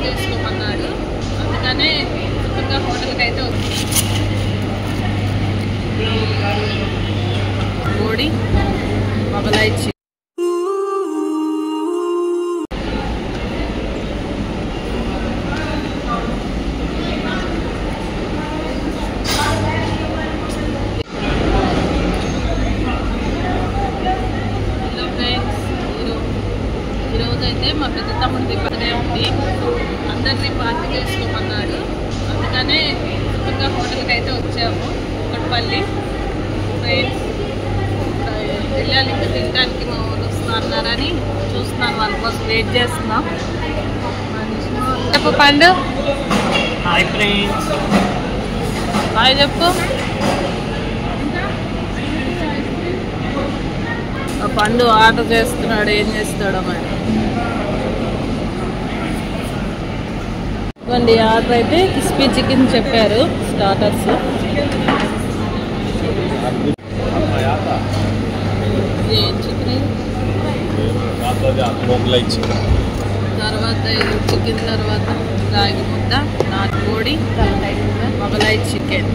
చేసుకోమన్నాడు. అందుకనే సుఖంగా హోటల్కి అయితే కోడి మొగలాయి ఈరోజైతే మా పెద్ద తమ్ముడి బర్త్డే ఉంది. అందరినీ పార్టీ చేసుకోమన్నాడు. అందుకనే సుఖంగా హోటల్కి అయితే వచ్చాము. కుక్కట్పల్లి ఫ్రెండ్స్ వెళ్ళాలి ఇంకా తినడానికి మా ఊరు వస్తున్నారని చూస్తున్నాను. వాళ్ళ కోసం వెయిట్ చేస్తున్నాం. చెప్పు పండు. Hi friends. హాయ్ చెప్పు. పండు ఆర్డర్ చేస్తున్నాడు. ఏం చేస్తాడో మరి. ఇవ్వండి ఆర్డర్ అయితే క్రిస్పీ చికెన్ చెప్పారు. స్టార్టర్స్ తర్వాత చికెన్, తర్వాత రాగి ముద్ద, నాటుకోడి, మొగలాయి చికెన్.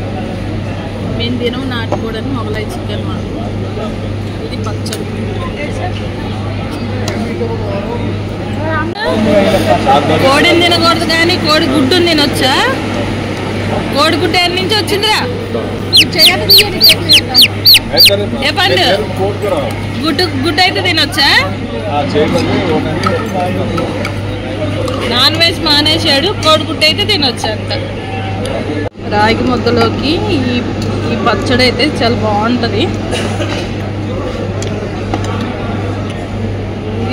మేము తినం నాటుకోడి అని మొగలాయి చికెన్. ఇది పచ్చడి. కోడిని తినకూడదు కానీ కోడి గుడ్డుని తినొచ్చా? కోడి గుడ్డు ఎన్ని నుంచి వచ్చిందిరా? ఏ పండు గుడ్డు అయితే తినొచ్చా? నాన్ వెజ్ మానేశాడు. కోడి గుడ్డు అయితే తినొచ్చు అంట. రాగి ముద్దలోకి ఈ పచ్చడి అయితే చాలా బాగుంటుంది.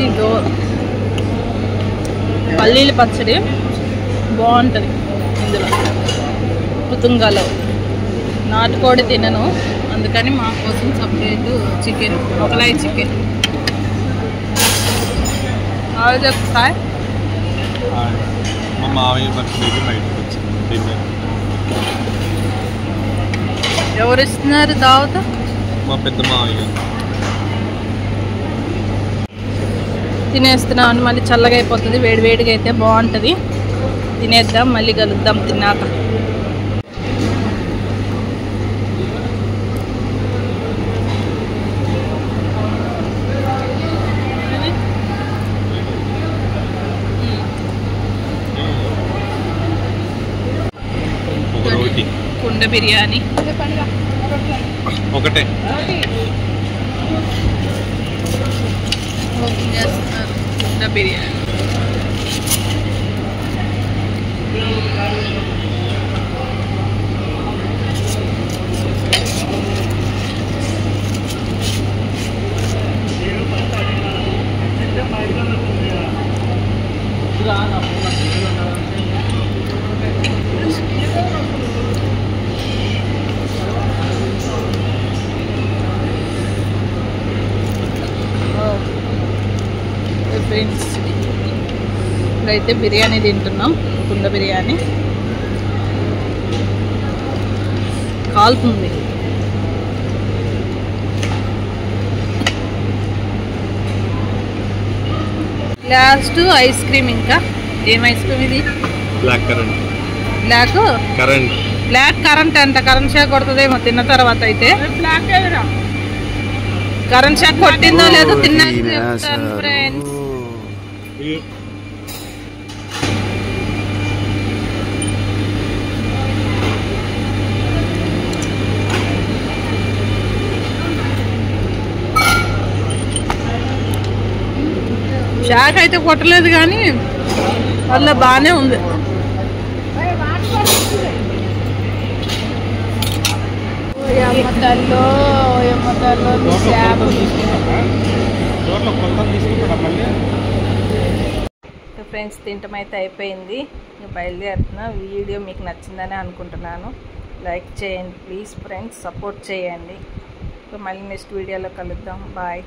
ఇది పల్లీల పచ్చడి బాగుంటుంది. ఇందులో పుతుంగాలో నాటుకోడి తినను, అందుకని మా కోసం సపరేట్ చికెన్, మొగలాయి చికెన్. చెప్పు సార్. మా మావయ్య బర్త్డేకి బయటకు వచ్చింది. ఎవరు ఇస్తున్నారు దావత? మా పెద్ద మావయ్య. తినేస్తున్నాం. మళ్ళీ చల్లగా అయిపోతుంది. వేడివేడిగా అయితే బాగుంటుంది. తినేద్దాం, మళ్ళీ కలుద్దాం తిన్నాక. కుండ బిర్యానీ ఒకటే చేస్తున్నారు. కుండ బిర్యానీ ఫ్రెండ్స్. ఇప్పుడైతే బిర్యానీ తింటున్నాం. కుండ బిర్యానీ కాలుతుంది. Last ice cream. ఇంకా ఏం ఐస్ క్రీమ్ ఇది? Black currant. బ్లాక్ కరెంట్ అంట. కరెంట్ షాక్ కొడుతుందేమో తిన్న తర్వాత. అయితే కరెంట్ షాక్ కొట్టిందో లేదో తిన్నాక చెప్తాను ఫ్రెండ్స్. షాక్ అయితే కొట్టలేదు కానీ వల్ల బాగానే ఉంది. ఫ్రెండ్స్ తింటం అయితే అయిపోయింది. బయలుదేరుతున్నా. వీడియో మీకు నచ్చిందని అనుకుంటున్నాను. లైక్ చేయండి ప్లీజ్ ఫ్రెండ్స్, సపోర్ట్ చేయండి. మళ్ళీ నెక్స్ట్ వీడియోలో కలుద్దాం. బాయ్.